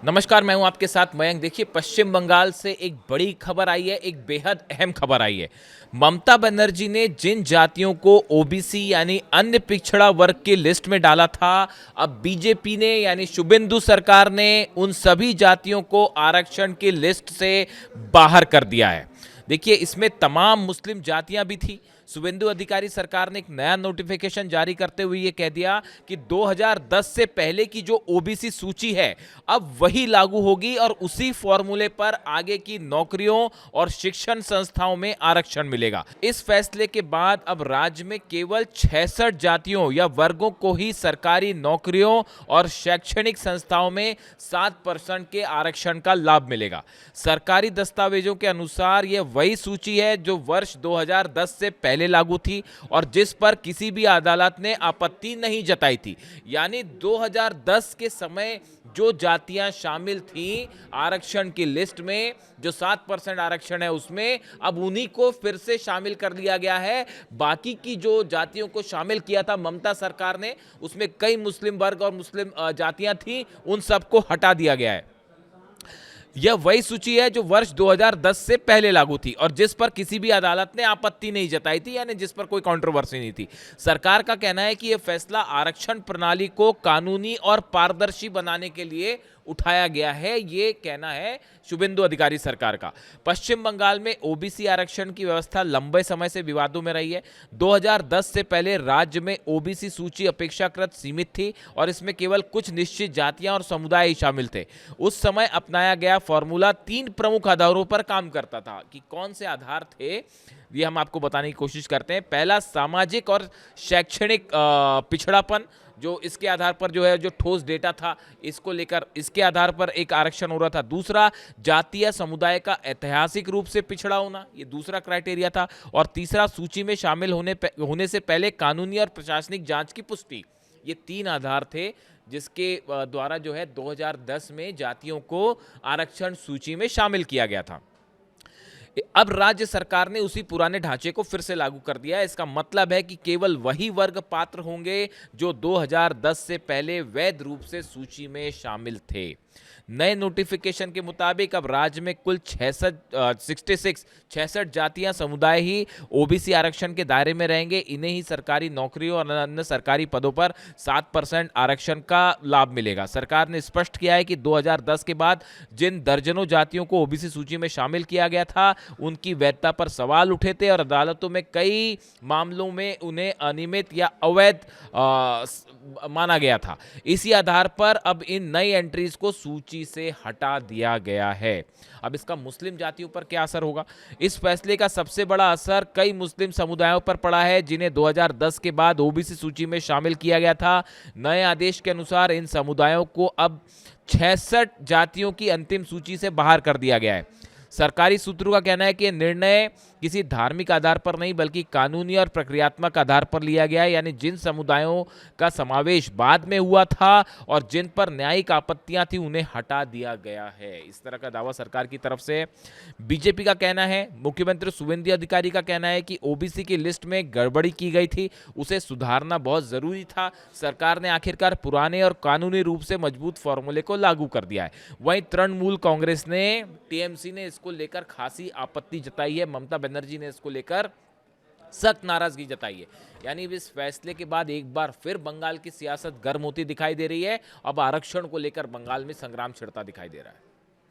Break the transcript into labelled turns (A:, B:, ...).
A: नमस्कार, मैं हूं आपके साथ मयंक। देखिए, पश्चिम बंगाल से एक बड़ी खबर आई है, एक बेहद अहम खबर आई है। ममता बनर्जी ने जिन जातियों को ओबीसी यानी अन्य पिछड़ा वर्ग की लिस्ट में डाला था, अब बीजेपी ने यानी शुभेंदु सरकार ने उन सभी जातियों को आरक्षण की लिस्ट से बाहर कर दिया है। देखिए, इसमें तमाम मुस्लिम जातियां भी थी। शुभेंदु अधिकारी सरकार ने एक नया नोटिफिकेशन जारी करते हुए ये कह दिया कि 2010 से पहले की जो ओबीसी सूची है अब वही लागू होगी और उसी फॉर्मूले पर आगे की नौकरियों और शिक्षण संस्थाओं में आरक्षण मिलेगा। इस फैसले के बाद अब राज्य में केवल 66 जातियों या वर्गों को ही सरकारी नौकरियों और शैक्षणिक संस्थाओं में 7% के आरक्षण का लाभ मिलेगा। सरकारी दस्तावेजों के अनुसार यह वही सूची है जो वर्ष 2010 से पहले लागू थी और जिस पर किसी भी अदालत ने आपत्ति नहीं जताई थी। यानी 2010 के समय जो जातियां शामिल थीं आरक्षण की लिस्ट में, जो 7% आरक्षण है उसमें, अब उन्हीं को फिर से शामिल कर लिया गया है। बाकी की जो जातियों को शामिल किया था ममता सरकार ने, उसमें कई मुस्लिम वर्ग और मुस्लिम जातियां थीं, उन सबको हटा दिया गया है। यह वही सूची है जो वर्ष 2010 से पहले लागू थी और जिस पर किसी भी अदालत ने आपत्ति नहीं जताई थी, यानी जिस पर कोई कंट्रोवर्सी नहीं थी। सरकार का कहना है कि यह फैसला आरक्षण प्रणाली को कानूनी और पारदर्शी बनाने के लिए उठाया गया है, ये कहना है शुभेंदु अधिकारी सरकार का। पश्चिम बंगाल में ओबीसी आरक्षण की व्यवस्था लंबे समय से विवादों में रही है। 2010 से पहले राज्य में ओबीसी सूची अपेक्षाकृत सीमित थी और इसमें केवल कुछ निश्चित जातियां और समुदाय ही शामिल थे। उस समय अपनाया गया फॉर्मूला 3 प्रमुख आधारों पर काम करता था। कि कौन से आधार थे ये हम आपको बताने की कोशिश करते हैं। पहला, सामाजिक और शैक्षणिक पिछड़ापन, जो इसके आधार पर जो है जो ठोस डेटा था इसको लेकर इसके आधार पर एक आरक्षण हो रहा था। दूसरा, जातीय समुदाय का ऐतिहासिक रूप से पिछड़ा होना, ये दूसरा क्राइटेरिया था। और तीसरा, सूची में शामिल होने से पहले कानूनी और प्रशासनिक जांच की पुष्टि। ये 3 आधार थे जिसके द्वारा जो है 2010 में जातियों को आरक्षण सूची में शामिल किया गया था। अब राज्य सरकार ने उसी पुराने ढांचे को फिर से लागू कर दिया है। इसका मतलब है कि केवल वही वर्ग पात्र होंगे जो 2010 से पहले वैध रूप से सूची में शामिल थे। नए नोटिफिकेशन के मुताबिक अब राज्य में कुल 66 जातियां समुदाय ही ओबीसी आरक्षण के दायरे में रहेंगे। इन्हें ही सरकारी नौकरियों और अन्य सरकारी पदों पर 7% आरक्षण का लाभ मिलेगा। सरकार ने स्पष्ट किया है कि 2010 के बाद जिन दर्जनों जातियों को ओबीसी सूची में शामिल किया गया था उनकी वैधता पर सवाल उठे थे और अदालतों में कई मामलों में उन्हें अनियमित या अवैध माना गया था। इसी आधार पर अब इन नई एंट्रीज को सूची से हटा दिया गया है। अब इसका मुस्लिम जातियों पर क्या असर होगा? इस फैसले का सबसे बड़ा असर कई मुस्लिम समुदायों पर पड़ा है जिन्हें 2010 के बाद ओबीसी सूची में शामिल किया गया था। नए आदेश के अनुसार इन समुदायों को अब 66 जातियों की अंतिम सूची से बाहर कर दिया गया है। सरकारी सूत्रों का कहना है कि यह निर्णय किसी धार्मिक आधार पर नहीं बल्कि कानूनी और प्रक्रियात्मक आधार पर लिया गया है। यानी जिन समुदायों का समावेश बाद में हुआ था और जिन पर न्यायिक आपत्तियां थी उन्हें हटा दिया गया है। इस तरह का दावा सरकार की तरफ से बीजेपी का कहना है। मुख्यमंत्री शुभेंदु अधिकारी का कहना है कि ओबीसी की लिस्ट में गड़बड़ी की गई थी, उसे सुधारना बहुत जरूरी था। सरकार ने आखिरकार पुराने और कानूनी रूप से मजबूत फॉर्मूले को लागू कर दिया है। वहीं तृणमूल कांग्रेस ने, टीएमसी ने इसको लेकर खासी आपत्ति जताई है। ममता बनर्जी ने इसको लेकर सख्त नाराजगी जताई है। यानी इस फैसले के बाद एक बार फिर बंगाल की सियासत गर्म होती दिखाई दे रही है। अब आरक्षण को लेकर बंगाल में संग्राम छिड़ता दिखाई दे रहा है।